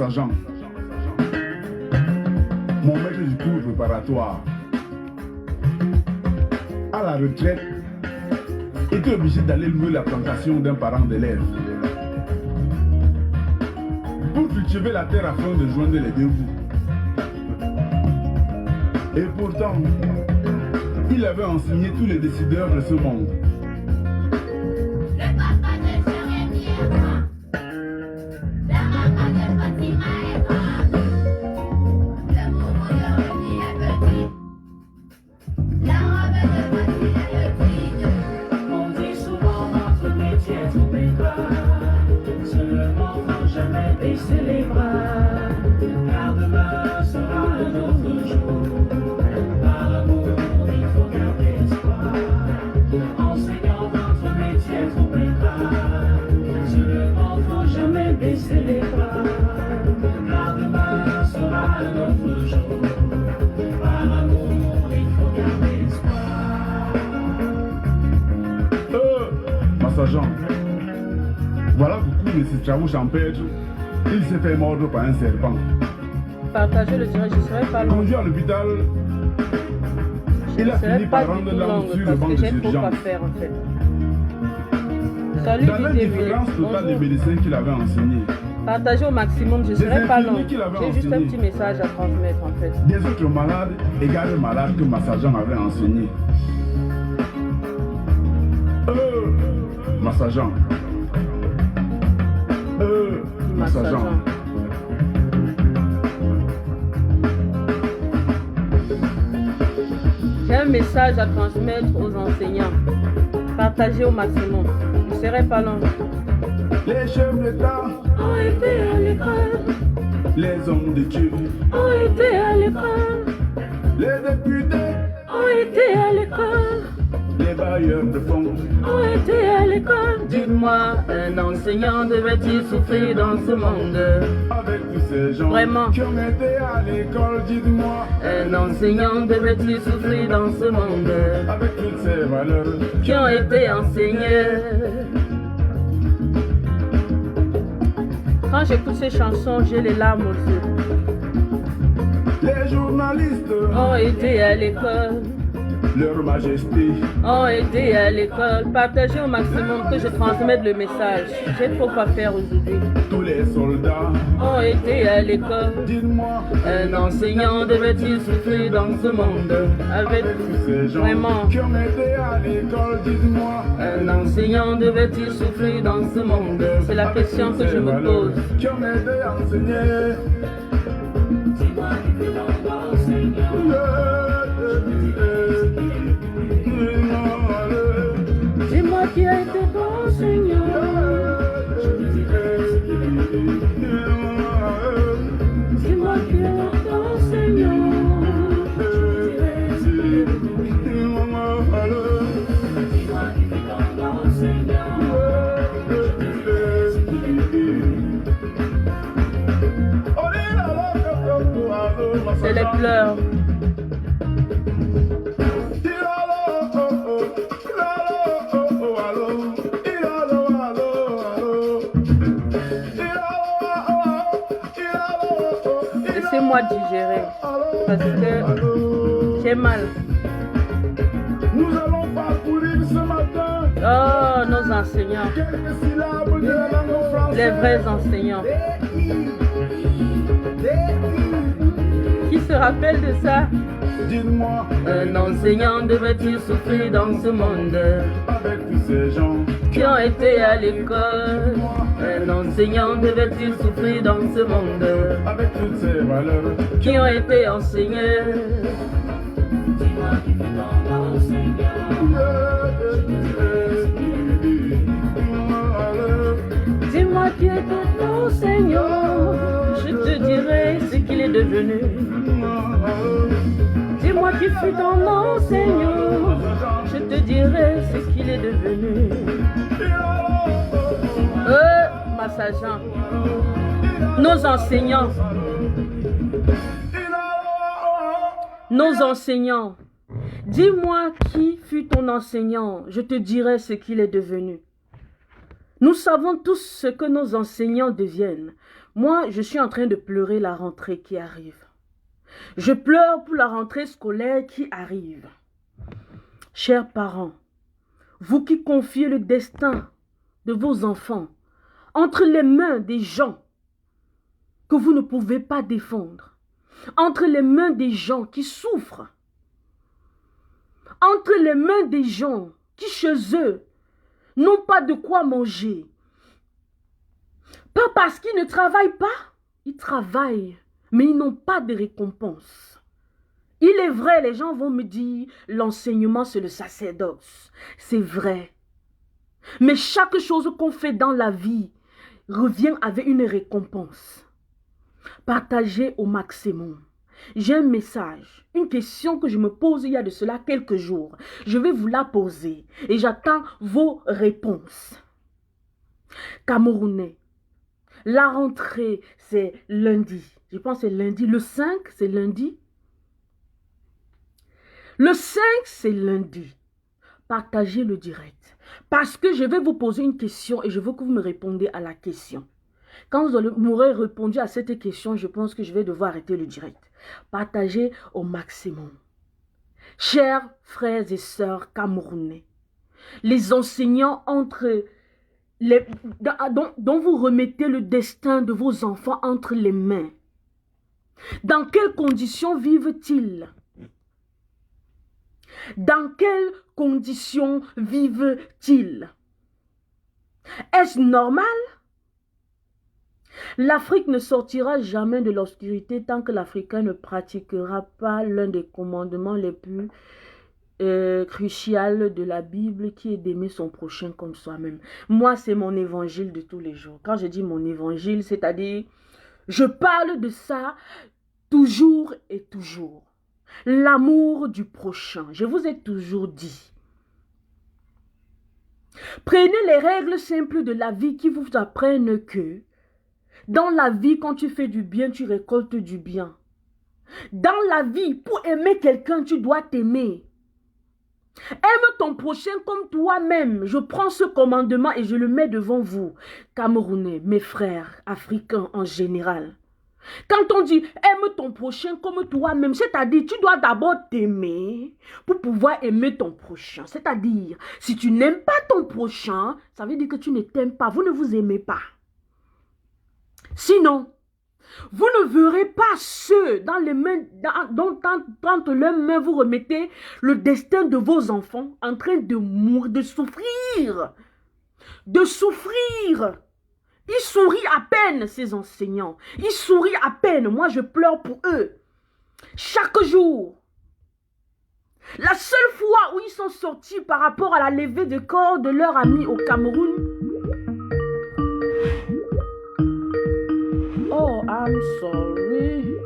Jean, mon maître du cours préparatoire, à la retraite, était obligé d'aller louer la plantation d'un parent d'élève pour cultiver la terre afin de joindre les deux bouts. Et pourtant, il avait enseigné tous les décideurs de ce monde. Le papa de Jérémie est grand. La maman de Fatima est grande. Le boubou de Rémi est petit. La robe de Fatima est petite. On dit souvent notre métier est trop ingrat. Seulement faut jamais baisser les bras. Car demain sera un autre jour. Par l'amour, il faut garder espoir. Enseignant, votre métier est trop ingrat. Seulement faut jamais baisser les bras. Car demain sera un autre jour. Par l'amour, il faut garder espoir. Massa Jean, voilà beaucoup de ses travaux champêtres. Il s'est fait mordre par un serpent. Partager le direct, je serai pas long. Conduit à l'hôpital, il a Je serai fini pas par du rendre tout l'âme longue sur le parce banc que de j'ai ses trop gens. à faire en fait. Salut Dans Didier l'indifférence Willet. totale des Bonjour. médecins qu'il avait enseignés, Partagez au maximum, je Des serai pas infirmiers long. qu'il avait J'ai juste un enseignés. petit message à transmettre en fait. des autres malades également malades que Massa Jean avait enseignés. Massa Jean. Massa Jean. J'ai un message à transmettre aux enseignants. Partagez au maximum. Je serai pas long. Les chefs d'État, On était à l'école, les hommes de Dieu, on était à l'école, les députés, on était à l'école, les bailleurs de fonds. on était à l'école. Dites-moi, un enseignant devait-il souffrir dans ce monde? Avec tous ces gens Vraiment. qui ont été à l'école, dites-moi. Un enseignant devait-il souffrir dans ce monde? Avec toutes ces valeurs Qui ont été enseignés. Quand j'écoute ces chansons, j'ai les larmes aux yeux. les journalistes, On était à l'école, leur majesté, on était à l'école. Partagez au maximum que je transmette le message. J'ai trop à faire aujourd'hui. tous les soldats, On était à l'école. dites-moi. Un enseignant devait-il souffrir dans ce monde? Avec Tous ces gens vraiment. qui ont été à l'école, dites-moi. Un enseignant devait-il souffrir dans ce monde? C'est la question que je me pose. Qui ont été enseignés. Dis-moi qui fut ton enseignant. Dis-moi qui a été ton enseignant. Dis-moi qui a été ton enseignant. Dis-moi qui fut ton enseignant. C'est les pleurs. Laissez-moi digérer parce que j'ai mal. Nous allons parcourir ce matin Oh, nos enseignants, quelques syllabes de la langue française. les vrais enseignants. Qui se rappelle de ça? Dites-moi, Un enseignant devait-il souffrir dans ce monde? avec tous ces gens Qui ont été à l'école? Un enseignant devait-il souffrir dans ce monde? avec toutes ces valeurs. Qui ont été enseignés? Dis-moi qui fut ton enseignant. Dis-moi qui était ton enseignant. Je te dirai ce qu'il est devenu. Dis-moi qui fut ton enseignant. Je te dirai ce qu'il est devenu. Massa Jean, nos enseignants, nos enseignants. Dis-moi qui fut ton enseignant, je te dirai ce qu'il est devenu. Nous savons tous ce que nos enseignants deviennent. Moi, je suis en train de pleurer la rentrée qui arrive. Je pleure pour la rentrée scolaire qui arrive. Chers parents, vous qui confiez le destin de vos enfants entre les mains des gens que vous ne pouvez pas défendre, entre les mains des gens qui souffrent, entre les mains des gens qui chez eux n'ont pas de quoi manger. Pas parce qu'ils ne travaillent pas, ils travaillent, mais ils n'ont pas de récompense. Il est vrai, les gens vont me dire, l'enseignement c'est le sacerdoce. C'est vrai. Mais chaque chose qu'on fait dans la vie revient avec une récompense. Partagez au maximum. J'ai un message, une question que je me pose il y a de cela quelques jours. Je vais vous la poser et j'attends vos réponses. Camerounais, la rentrée c'est lundi. Je pense que c'est lundi. Le 5 c'est lundi. Le 5 c'est lundi. Partagez le direct. Parce que je vais vous poser une question et je veux que vous me répondiez à la question. Quand vous m'aurez répondu à cette question, je pense que je vais devoir arrêter le direct. Partagez au maximum. Chers frères et sœurs camerounais, les enseignants dont vous remettez le destin de vos enfants entre les mains, dans quelles conditions vivent-ils? Dans quelles conditions vivent-ils? Est-ce normal? L'Afrique ne sortira jamais de l'obscurité tant que l'Africain ne pratiquera pas l'un des commandements les plus cruciaux de la Bible, qui est d'aimer son prochain comme soi-même. Moi, c'est mon évangile de tous les jours. Quand je dis mon évangile, c'est-à-dire, je parle de ça toujours et toujours. L'amour du prochain. Je vous ai toujours dit. Prenez les règles simples de la vie qui vous apprennent que dans la vie, quand tu fais du bien, tu récoltes du bien. Dans la vie, pour aimer quelqu'un, tu dois t'aimer. Aime ton prochain comme toi-même. Je prends ce commandement et je le mets devant vous, Camerounais, mes frères, Africains en général. Quand on dit aime ton prochain comme toi-même, c'est-à-dire tu dois d'abord t'aimer pour pouvoir aimer ton prochain. C'est-à-dire, si tu n'aimes pas ton prochain, ça veut dire que tu ne t'aimes pas, vous ne vous aimez pas. Sinon, vous ne verrez pas ceux dans les mains, dans leurs mains, vous remettez le destin de vos enfants en train de mourir, de souffrir. De souffrir. Ils sourient à peine, ces enseignants. Ils sourient à peine. Moi, je pleure pour eux. Chaque jour. La seule fois où ils sont sortis par rapport à la levée de corps de leur ami au Cameroun. Oh, I'm sorry.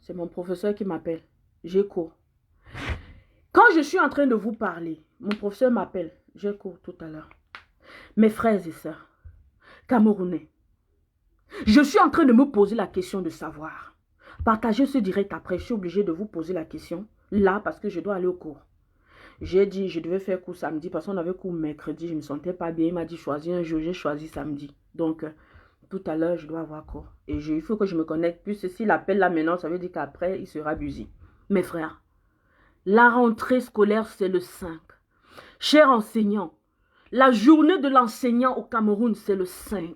C'est mon professeur qui m'appelle. J'ai cours. Quand je suis en train de vous parler, mon professeur m'appelle. J'ai cours tout à l'heure. Mes frères et sœurs, Camerounais, je suis en train de me poser la question de savoir. Partagez ce direct après. Je suis obligée de vous poser la question là parce que je dois aller au cours. J'ai dit, je devais faire cours samedi parce qu'on avait cours mercredi. Je ne me sentais pas bien. Il m'a dit, choisis un jour. J'ai choisi samedi. Donc, tout à l'heure, je dois avoir cours. Et il faut que je me connecte. Puis, s'il appelle là maintenant, ça veut dire qu'après, il sera busy. Mes frères, la rentrée scolaire, c'est le 5. Chers enseignants, la journée de l'enseignant au Cameroun, c'est le 5.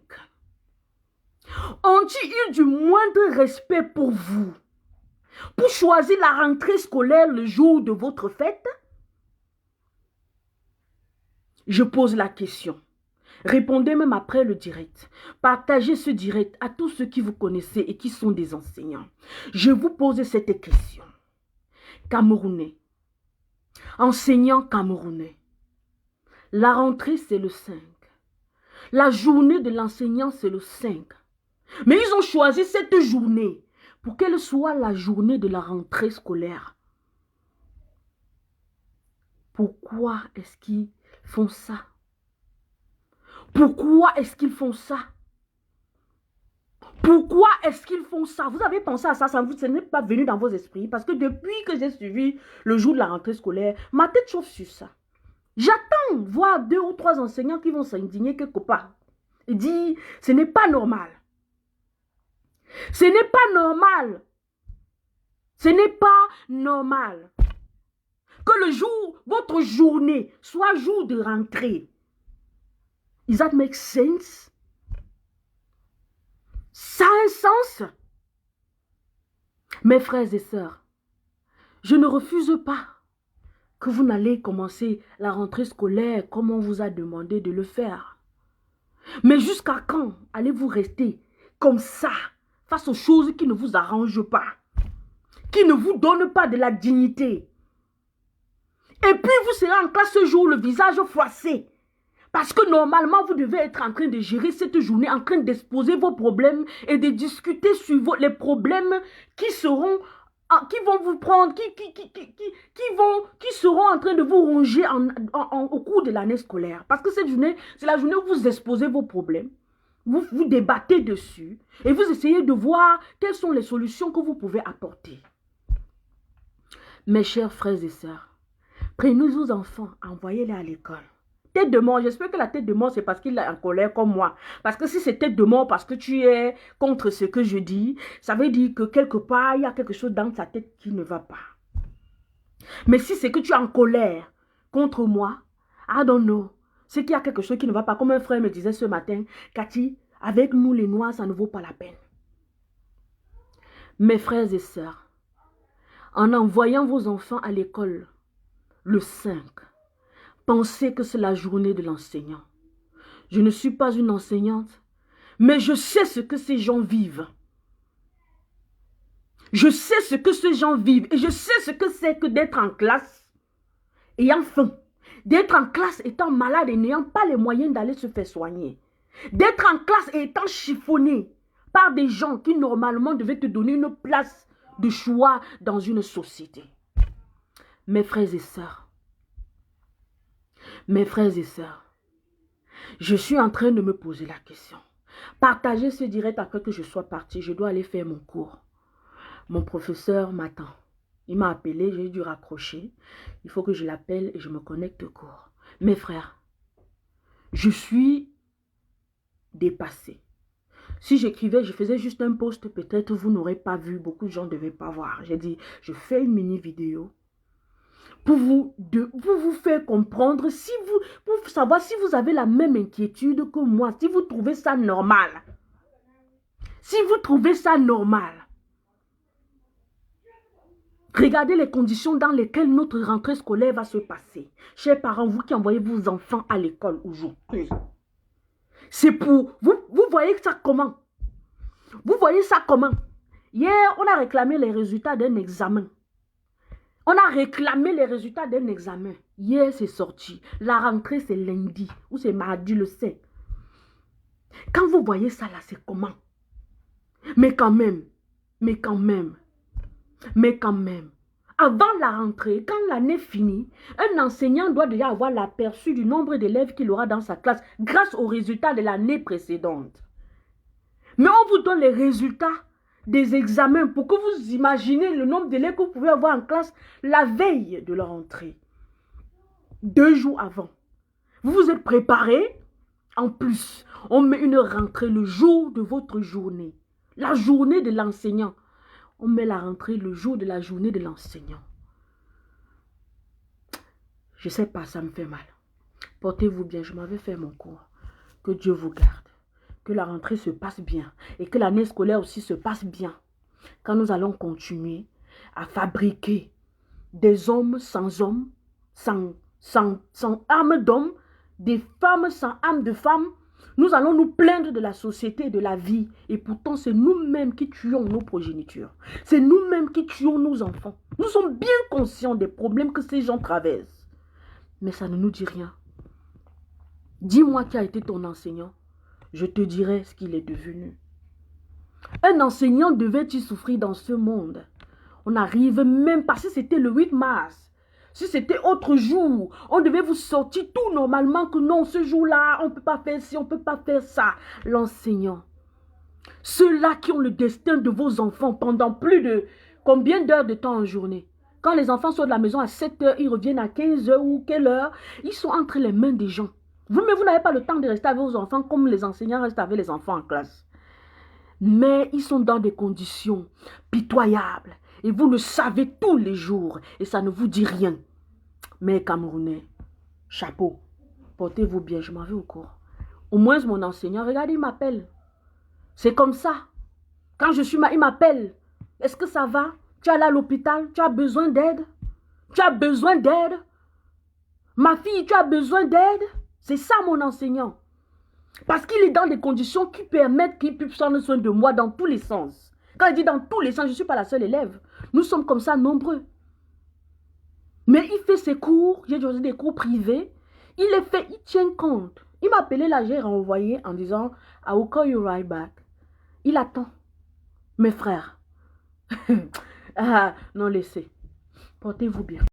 Ont-ils eu du moindre respect pour vous pour choisir la rentrée scolaire le jour de votre fête? Je pose la question. Répondez même après le direct. Partagez ce direct à tous ceux qui vous connaissez et qui sont des enseignants. Je vous pose cette question. Camerounais, enseignants camerounais, la rentrée c'est le 5. La journée de l'enseignant c'est le 5. Mais ils ont choisi cette journée pour qu'elle soit la journée de la rentrée scolaire. Pourquoi est-ce qu'ils font ça? Pourquoi est-ce qu'ils font ça? Pourquoi est-ce qu'ils font ça? Vous avez pensé à ça, ça n'est pas venu dans vos esprits. Parce que depuis que j'ai suivi le jour de la rentrée scolaire, ma tête chauffe sur ça. J'attends voir 2 ou 3 enseignants qui vont s'indigner quelque part et dire, ce n'est pas normal. Ce n'est pas normal. Ce n'est pas normal. Que le jour, votre journée, soit jour de rentrée. Does that make sense? Ça a un sens? Mes frères et sœurs, je ne refuse pas que vous n'allez commencer la rentrée scolaire comme on vous a demandé de le faire. Mais jusqu'à quand allez-vous rester comme ça face aux choses qui ne vous arrangent pas, qui ne vous donnent pas de la dignité? Et puis vous serez en classe ce jour le visage froissé. Parce que normalement, vous devez être en train de gérer cette journée, en train d'exposer vos problèmes et de discuter sur les problèmes qui seront, qui vont vous prendre, qui seront en train de vous ronger au cours de l'année scolaire. Parce que cette journée, c'est la journée où vous exposez vos problèmes, vous débattez dessus et vous essayez de voir quelles sont les solutions que vous pouvez apporter. Mes chers frères et sœurs, prenez vos enfants, envoyez-les à l'école. Tête de mort, j'espère que la tête de mort, c'est parce qu'il est en colère comme moi. Parce que si c'est tête de mort parce que tu es contre ce que je dis, ça veut dire que quelque part, il y a quelque chose dans ta tête qui ne va pas. Mais si c'est que tu es en colère contre moi, I don't know. C'est qu'il y a quelque chose qui ne va pas. Comme un frère me disait ce matin, Cathy, avec nous les noirs, ça ne vaut pas la peine. Mes frères et sœurs, en envoyant vos enfants à l'école le 5, pensez que c'est la journée de l'enseignant. Je ne suis pas une enseignante, mais je sais ce que ces gens vivent. Je sais ce que ces gens vivent et je sais ce que c'est que d'être en classe ayant faim, d'être en classe étant malade et n'ayant pas les moyens d'aller se faire soigner, d'être en classe et étant chiffonné par des gens qui normalement devaient te donner une place de choix dans une société. Mes frères et sœurs, je suis en train de me poser la question. Partagez ce direct après que je sois partie. Je dois aller faire mon cours. Mon professeur m'attend. Il m'a appelé, j'ai dû raccrocher. Il faut que je l'appelle et je me connecte au cours. Mes frères, je suis dépassée. Si j'écrivais, je faisais juste un post, peut-être vous n'aurez pas vu, beaucoup de gens ne devaient pas voir. J'ai dit, je fais une mini vidéo pour vous faire comprendre, pour savoir si vous avez la même inquiétude que moi, si vous trouvez ça normal. Si vous trouvez ça normal. Regardez les conditions dans lesquelles notre rentrée scolaire va se passer. Chers parents, vous qui envoyez vos enfants à l'école aujourd'hui. C'est pour... Vous voyez ça comment? Vous voyez ça comment? Hier, on a réclamé les résultats d'un examen. On a réclamé les résultats d'un examen. Hier, c'est sorti. La rentrée, c'est lundi ou c'est mardi le 7. Quand vous voyez ça là, c'est comment? Mais quand même, avant la rentrée, quand l'année finit, un enseignant doit déjà avoir l'aperçu du nombre d'élèves qu'il aura dans sa classe grâce aux résultats de l'année précédente. Mais on vous donne les résultats des examens pour que vous imaginez le nombre d'élèves que vous pouvez avoir en classe la veille de la rentrée. 2 jours avant. Vous vous êtes préparé. En plus, on met une rentrée le jour de votre journée. La journée de l'enseignant. On met la rentrée le jour de la journée de l'enseignant. Je ne sais pas, ça me fait mal. Portez-vous bien, je m'avais fait mon cours. Que Dieu vous garde. Que la rentrée se passe bien. Et que l'année scolaire aussi se passe bien. Quand nous allons continuer à fabriquer des hommes sans hommes, sans âme d'homme, des femmes sans âme de femme, nous allons nous plaindre de la société et de la vie. Et pourtant, c'est nous-mêmes qui tuons nos progénitures. C'est nous-mêmes qui tuons nos enfants. Nous sommes bien conscients des problèmes que ces gens traversent. Mais ça ne nous dit rien. Dis-moi qui a été ton enseignant. Je te dirai ce qu'il est devenu. Un enseignant devait-il souffrir dans ce monde? On n'arrive même pas. Si c'était le 8 mars, si c'était autre jour, on devait vous sortir tout normalement que non, ce jour-là, on ne peut pas faire ci, on ne peut pas faire ça. L'enseignant, ceux-là qui ont le destin de vos enfants pendant plus de combien d'heures de temps en journée? Quand les enfants sortent de la maison à 7 h, ils reviennent à 15 h ou quelle heure, ils sont entre les mains des gens. Vous-même, vous n'avez pas le temps de rester avec vos enfants comme les enseignants restent avec les enfants en classe. Mais ils sont dans des conditions pitoyables. Et vous le savez tous les jours. Et ça ne vous dit rien. Mais Camerounais, chapeau. Portez-vous bien, je m'en vais au cours. Au moins, mon enseignant, regardez, il m'appelle. C'est comme ça. Quand je suis il m'appelle. Est-ce que ça va? Tu es allé à l'hôpital? Tu as besoin d'aide? Tu as besoin d'aide? Ma fille, tu as besoin d'aide? C'est ça mon enseignant. Parce qu'il est dans des conditions qui permettent qu'il puisse prendre soin de moi dans tous les sens. Quand il dit dans tous les sens, je ne suis pas la seule élève. Nous sommes comme ça nombreux. Mais il fait ses cours, j'ai choisi des cours privés. Il les fait, il tient compte. Il m'a appelé là, j'ai renvoyé en disant I will call you right back. Il attend. Mes frères. Ah, non, laissez. Portez-vous bien.